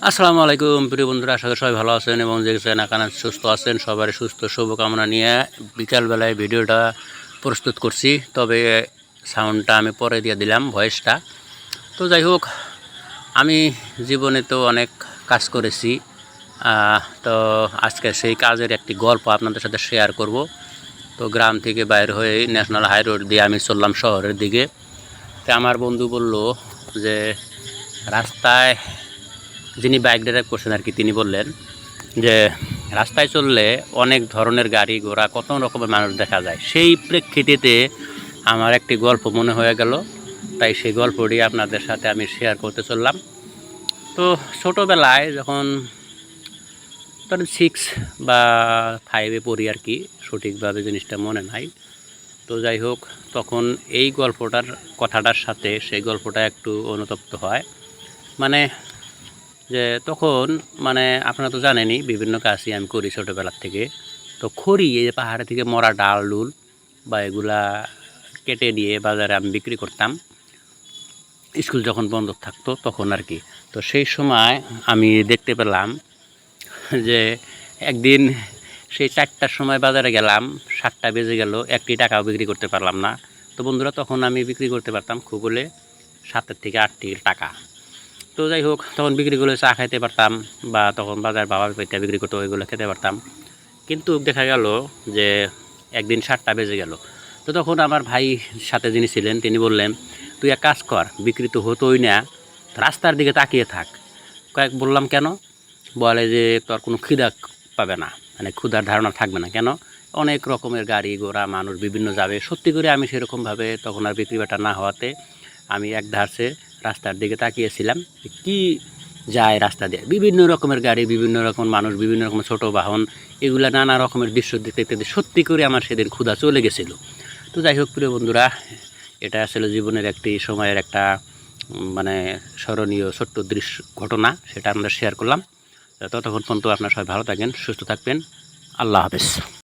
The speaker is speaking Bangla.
আসসালামু আলাইকুম প্রিয় বন্ধুরা, আশা করি সবাই ভালো আছেন এবং যেখানে না সুস্থ আছেন। সবার সুস্থ শুভকামনা নিয়ে বিকালবেলায় ভিডিওটা প্রস্তুত করছি। তবে সাউন্ডটা আমি পরে দিয়ে দিলাম, ভয়েসটা। তো যাই হোক, আমি জীবনে তো অনেক কাজ করেছি। তো আজকে সেই কাজের একটি গল্প আপনাদের সাথে শেয়ার করব। তো গ্রাম থেকে বাইর হয়ে ন্যাশনাল হাই রোড দিয়ে আমি চললাম শহরের দিকে। তো আমার বন্ধু বলল যে রাস্তায়, যিনি বাইক ড্রাইভ করছেন আর কি, তিনি বললেন যে রাস্তায় চললে অনেক ধরনের গাড়ি ঘোড়া, কত রকমের মানুষ দেখা যায়। সেই প্রেক্ষিতে আমার একটি গল্প মনে হয়ে গেল, তাই সেই গল্পটি আপনাদের সাথে আমি শেয়ার করতে চললাম। তো ছোটোবেলায় যখন ধরেন 6 বা 5-এ পড়ি আর কি, সঠিকভাবে জিনিসটা মনে নাই। তো যাই হোক, তখন এই গল্পটার কথাটার সাথে সেই গল্পটা একটু অনুতপ্ত হয়। মানে যে তখন আপনারা তো জানেনই, বিভিন্ন কাজই আমি করি ছোটোবেলার থেকে। তো খড়ি, এই যে পাহাড়ে থেকে মরা ডাল ডুল বা এগুলা কেটে নিয়ে বাজারে আমি বিক্রি করতাম, স্কুল যখন বন্ধ থাকতো তখন আর কি। তো সেই সময় আমি দেখতে পেলাম যে একদিন সেই 4টার সময় বাজারে গেলাম, 7টা বেজে গেল, একটি টাকাও বিক্রি করতে পারলাম না। তো বন্ধুরা, তখন আমি বিক্রি করতে পারতাম খুব হলে 7 থেকে 8টি টাকা। তো যাই হোক, তখন বিক্রি করলে চা খাইতে পারতাম, বা তখন বাজার বাবা পেটে বিক্রি করতে ওইগুলো খেতে পারতাম। কিন্তু দেখা গেল যে একদিন 7টা বেজে গেল। তো তখন আমার ভাই সাথে যিনি ছিলেন, তিনি বললেন, তুই এক কাজ কর, বিক্রি তো হতোই না, রাস্তার দিকে তাকিয়ে থাক। বললাম কেন? বলে যে তোর কোনো খিদা পাবে না, ক্ষুধার ধারণা থাকবে না। কেন? অনেক রকমের গাড়ি ঘোড়া মানুষ বিভিন্ন যাবে। সত্যি করে আমি সেরকমভাবে তখন আর বিক্রি বাটা না হওয়াতে আমি এক ধারসে রাস্তার দিকে তাকিয়েছিলাম, কি যায় রাস্তা দিয়ে, বিভিন্ন রকমের গাড়ি, বিভিন্ন রকম মানুষ, বিভিন্ন রকমের ছোটো বাহন, এগুলো নানা রকমের দৃশ্য দেখতে দেখতে সত্যি করে আমার সেদিন ক্ষুধা চলে গেছিলো। তো যাই হোক প্রিয় বন্ধুরা, এটা আসলে জীবনের একটি সময়ের একটা স্মরণীয় ছোট্ট ঘটনা, সেটা আমরা শেয়ার করলাম। ততক্ষণ পর্যন্ত আপনারা সবাই ভালো থাকেন, সুস্থ থাকবেন। আল্লাহ হাফেজ।